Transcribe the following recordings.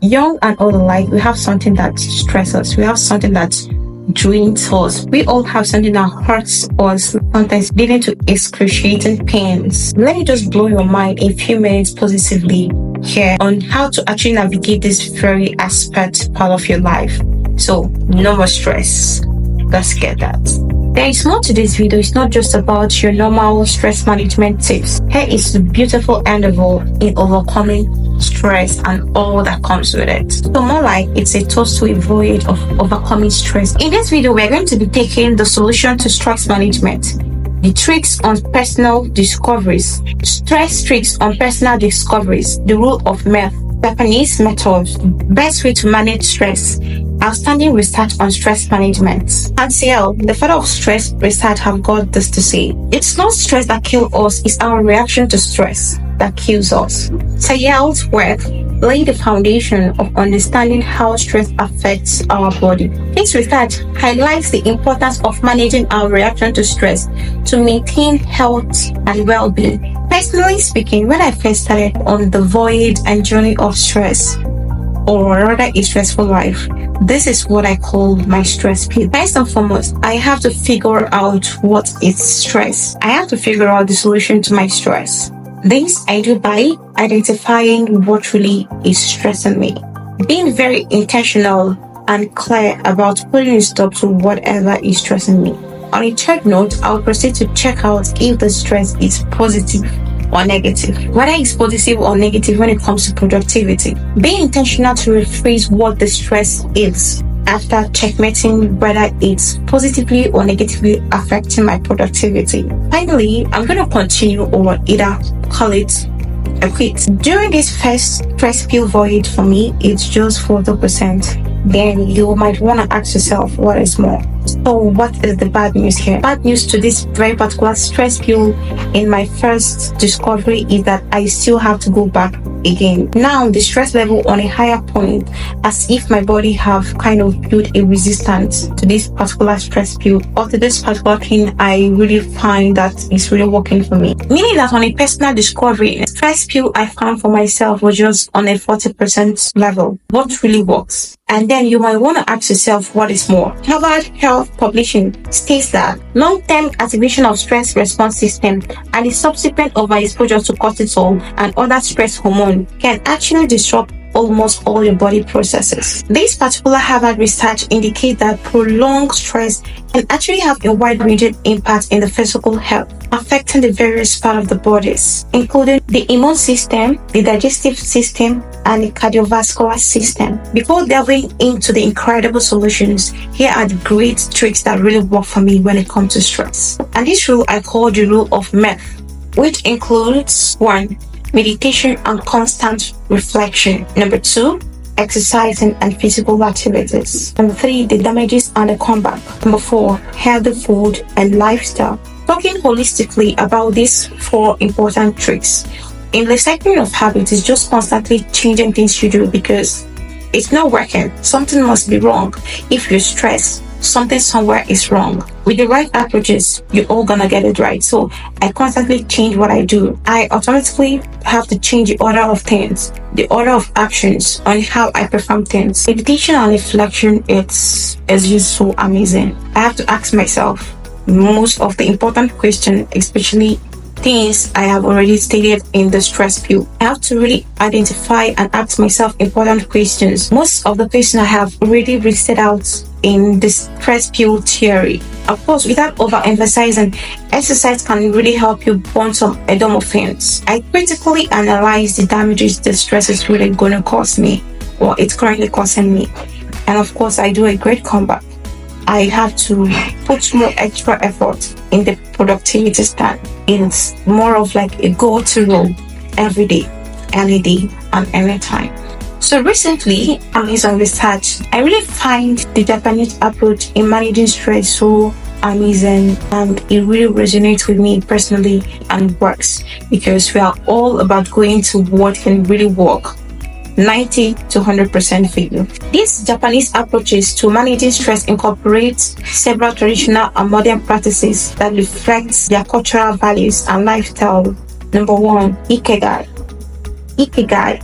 Young and old alike, we have something that stresses us. We have something that drains us. We all have something that hurts us, sometimes leading to excruciating pains. Let me just blow your mind a few minutes positively here on how to actually navigate this very aspect part of your life. So, no more stress. Let's get that. There is more to this video. It's not just about your normal stress management tips. Here is the beautiful endeavor in overcoming stress and all that comes with it. So more like it's a toast to a voyage of overcoming stress. In this video, we're going to be taking the solution to stress management, the tricks on personal discoveries, stress tricks on personal discoveries, the rule of Meth, Japanese methods, best way to manage stress, outstanding research on stress management. Hans Selye, the father of stress research, have got this to say: it's not stress that kills us, it's our reaction to stress that kills us. Selye's work laid the foundation of understanding how stress affects our body. His research highlights the importance of managing our reaction to stress to maintain health and well-being. Personally speaking, when I first started on the voyage and journey of stress, or rather a stressful life, this is what I call my stress pill. First and foremost, I have to figure out what is stress. I have to figure out the solution to my stress. This I do by identifying what really is stressing me, being very intentional and clear about putting a stop to whatever is stressing me. On a third note, I'll proceed to check out if the stress is positive or negative, whether it's positive or negative when it comes to productivity. Be intentional to rephrase what the stress is after checkmating whether it's positively or negatively affecting my productivity. Finally, I'm going to continue or either call it a quit. During this first stress pill voyage for me, it's just 40%. Then you might want to ask yourself, what is more? So what is the bad news here? Bad news to this very particular stress pill in my first discovery is that I still have to go back again. Now the stress level on a higher point, as if my body have kind of built a resistance to this particular stress pill or to this particular thing I really find that is really working for me. Meaning that on a personal discovery, the stress pill I found for myself was just on a 40% level. What really works? And then you might want to ask yourself, what is more? Harvard Health Publishing states that long-term activation of stress response system and the subsequent overexposure to cortisol and other stress hormone can actually disrupt almost all your body processes. This particular Harvard research indicates that prolonged stress can actually have a wide-ranging impact in the physical health, affecting the various parts of the bodies, including the immune system, the digestive system, and the cardiovascular system. Before delving into the incredible solutions, here are the great tricks that really work for me when it comes to stress. And this rule I call the rule of Meth, which includes 1. Meditation and constant reflection. Number 2, exercising and physical activities. Number 3, the damages and the comeback. Number 4, healthy food and lifestyle. Talking holistically about these 4 important tricks. In the cycle of habits is just constantly changing things you do because it's not working. Something must be wrong. If you're stressed, something somewhere is wrong. With the right approaches, you're all gonna get it right. So I constantly change what I do. I automatically have to change the order of things, the order of actions on how I perform things. Meditation and reflection, it's just so amazing. I have to ask myself most of the important questions, especially things I have already stated in the stress pill. I have to really identify and ask myself important questions. Most of the questions I have already listed out in the stress pill theory. Of course, without overemphasizing, exercise can really help you burn some endorphins. I critically analyze the damages the stress is really going to cause me, or it's currently causing me. And of course, I do a great comeback. I have to put more extra effort in the productivity stand. It's more of like a go-to role every day, any day, and any time. So recently, based on research, I really find the Japanese approach in managing stress so amazing, and it really resonates with me personally and works because we are all about going to what can really work. 90 to 100% figure. These Japanese approaches to managing stress incorporate several traditional and modern practices that reflect their cultural values and lifestyle. Number 1, Ikigai. Ikigai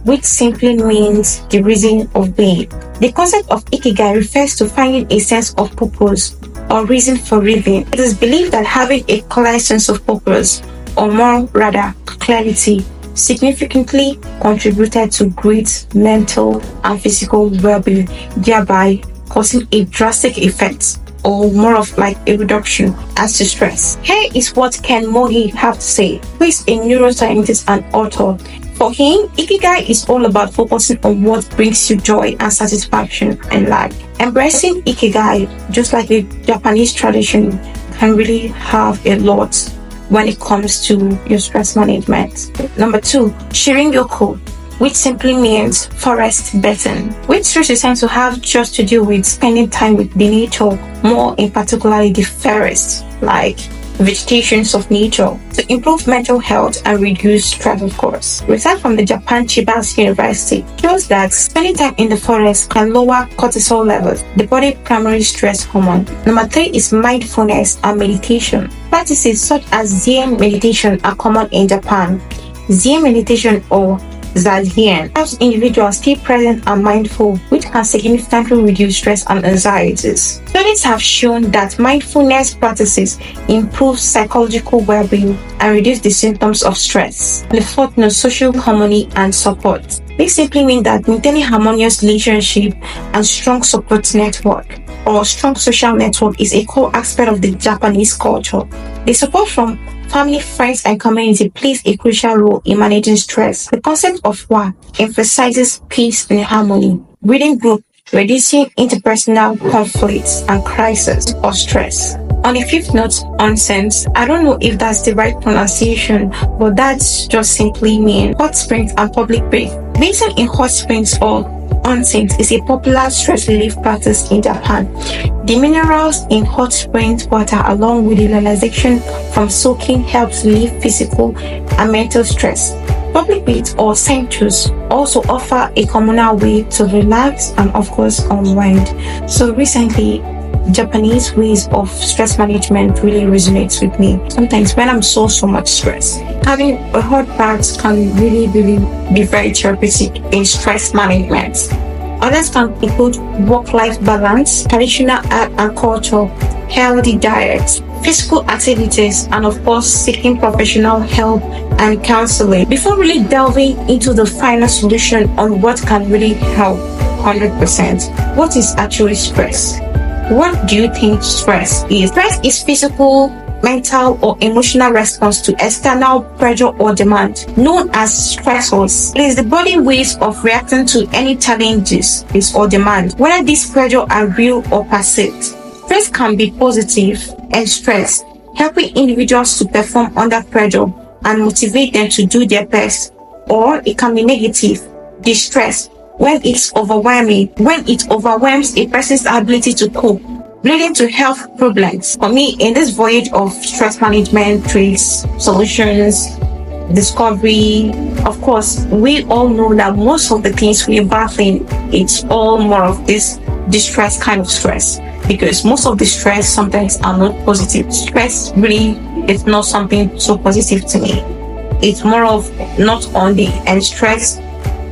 which simply means the reason of being. The concept of ikigai refers to finding a sense of purpose or reason for living. It is believed that having a clear sense of purpose, or more rather clarity, significantly contributed to great mental and physical well-being, thereby causing a drastic effect or more of like a reduction as to stress. Here is what Ken Mohi have to say, who is a neuroscientist and author. For him, ikigai is all about focusing on what brings you joy and satisfaction in life. Embracing ikigai, just like the Japanese tradition, can really have a lot when it comes to your stress management. Number 2, Shirin-yoku, which simply means forest bathing. Which stress is tends to have just to do with spending time with the nature, more in particularly the forest, like vegetations of nature, to improve mental health and reduce stress, of course. Research from the Japan Chiba University shows that spending time in the forest can lower cortisol levels, the body's primary stress hormone. Number 3 is mindfulness and meditation. Practices such as Zen meditation are common in Japan. Zen meditation, or Zazen, helps individuals stay present and mindful, which can significantly reduce stress and anxieties. Studies have shown that mindfulness practices improve psychological well-being and reduce the symptoms of stress. The fourth note, social harmony and support. This simply means that maintaining harmonious relationship and strong support network or strong social network is a core aspect of the Japanese culture. The support from family, friends, and community plays a crucial role in managing stress. The concept of wa emphasizes peace and harmony. Reading group, reducing interpersonal conflicts and crisis or stress. On the fifth note, onsens, I don't know if that's the right pronunciation, but that's just simply mean hot springs and public bath. Bathing in hot springs or onsen is a popular stress relief practice in Japan. The minerals in hot springs water, along with the relaxation from soaking, helps relieve physical and mental stress. Public baths or sanctuaries also offer a communal way to relax and, of course, unwind. So recently, Japanese ways of stress management really resonates with me. Sometimes when I'm so much stress, having a hot bath can really be very therapeutic in stress management. Others can include work-life balance, traditional art and culture, healthy diets, physical activities, and of course seeking professional help and counseling. Before really delving into the final solution on what can really help 100%, what is actually stress? What do you think stress is? Stress is physical, mental, or emotional response to external pressure or demand, known as stressors. It is the body ways of reacting to any challenges or demand, whether these pressures are real or perceived. Stress can be positive and stress, helping individuals to perform under pressure and motivate them to do their best, or it can be negative, distress, when it's overwhelming, when it overwhelms a person's ability to cope, leading to health problems. For me, in this voyage of stress management, tricks, solutions, discovery, of course, we all know that most of the things we are battling, it's all more of this distress kind of stress, because most of the stress sometimes are not positive. Stress really is not something so positive to me. It's more of not on the stress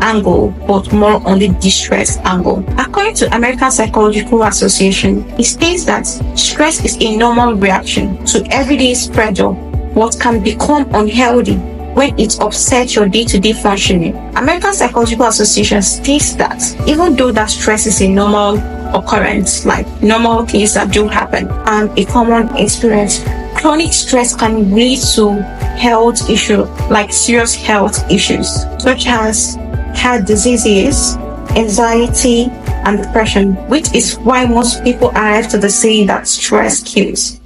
angle, but more on the distress angle. According to American Psychological Association, it states that stress is a normal reaction to everyday pressure, what can become unhealthy when it upsets your day-to-day functioning. American Psychological Association states that even though that stress is a normal occurrence, like normal things that do happen and a common experience, chronic stress can lead to health issues, like serious health issues, such as heart diseases, anxiety, and depression, which is why most people arrive to the saying that stress kills.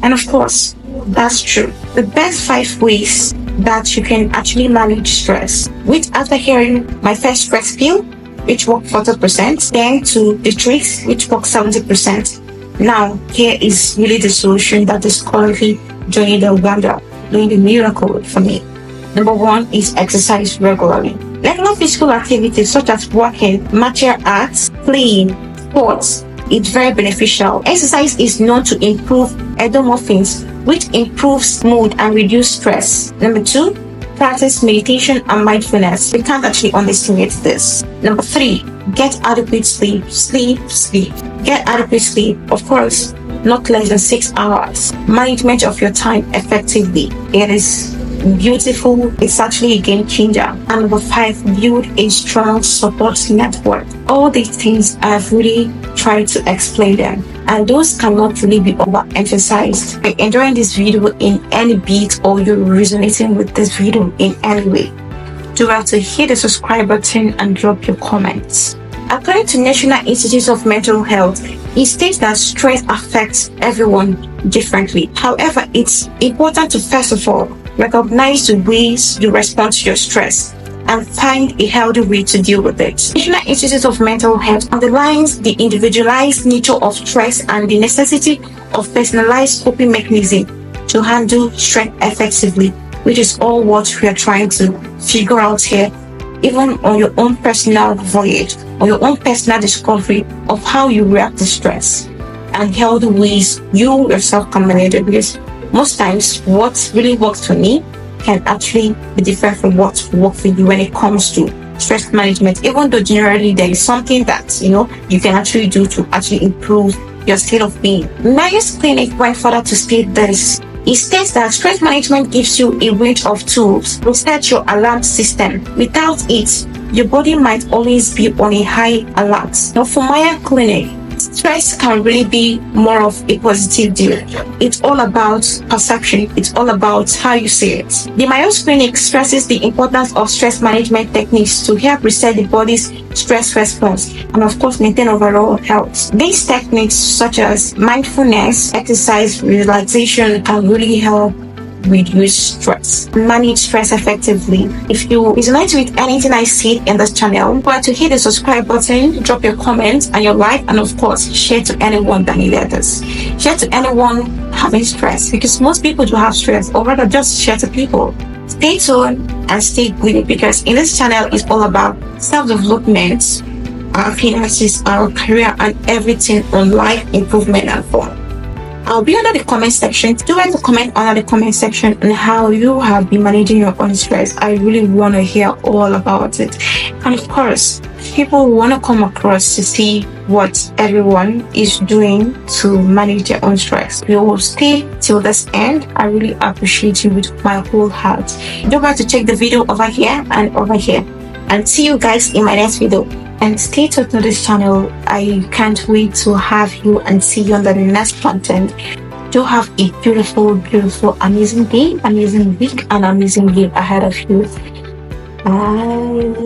And of course, that's true. The best 5 ways that you can actually manage stress, which after hearing my first stress pill, which worked 40%, then to the tricks, which worked 70%. Now, here is really the solution that is currently doing the miracle for me. Number 1 is exercise regularly. Regular physical activities such as walking, martial arts, playing, sports, is very beneficial. Exercise is known to improve endorphins, which improves mood and reduce stress. Number 2, Practice meditation and mindfulness. We can't actually underestimate this. Number 3, get adequate sleep. Sleep. Get adequate sleep. Of course, not less than 6 hours. Management of your time effectively. It is beautiful. It's actually a game changer. And number 5, build a strong support network. All these things I've really tried to explain them, and those cannot really be overemphasized. If you're enjoying this video in any bit, or you're resonating with this video in any way, do well to hit the subscribe button and drop your comments. According to National Institute of Mental Health, it states that stress affects everyone differently. However, it's important to first of all recognize the ways you respond to your stress and find a healthy way to deal with it. National Institute of Mental Health underlines the individualized nature of stress and the necessity of personalized coping mechanism to handle stress effectively, which is all what we are trying to figure out here, even on your own personal voyage, or your own personal discovery of how you react to stress and healthy ways you yourself can manage it. Because most times what really works for me can actually be different from what works for you when it comes to stress management, even though generally there is something that you can actually do to actually improve your state of being. Mayo Clinic went further to state this. It states that stress management gives you a range of tools to set your alarm system. Without it, your body might always be on a high alert. Now, for Mayo Clinic, stress can really be more of a positive deal. It's all about perception. It's all about how you see it. The Mayo Clinic stresses the importance of stress management techniques to help reset the body's stress response and, of course, maintain overall health. These techniques, such as mindfulness, exercise, relaxation, can really help reduce stress, manage stress effectively. If you resonate with anything I see in this channel, remember to hit the subscribe button, drop your comments and your like, and of course share to anyone that needs this. Share to anyone having stress, because most people do have stress, or rather just share to people. Stay tuned and stay gritty, because in this channel is all about self-development, our finances, our career, and everything on life improvement and fun. I'll be under the comment section. Do like to comment under the comment section on how you have been managing your own stress. I really want to hear all about it. And of course, people want to come across to see what everyone is doing to manage their own stress. You will stay till this end. I really appreciate you with my whole heart. Don't forget to check the video over here and over here. And see you guys in my next video. And stay tuned to this channel. I can't wait to have you and see you on the next content. Do have a beautiful, amazing day, amazing week, and amazing year ahead of you. Bye.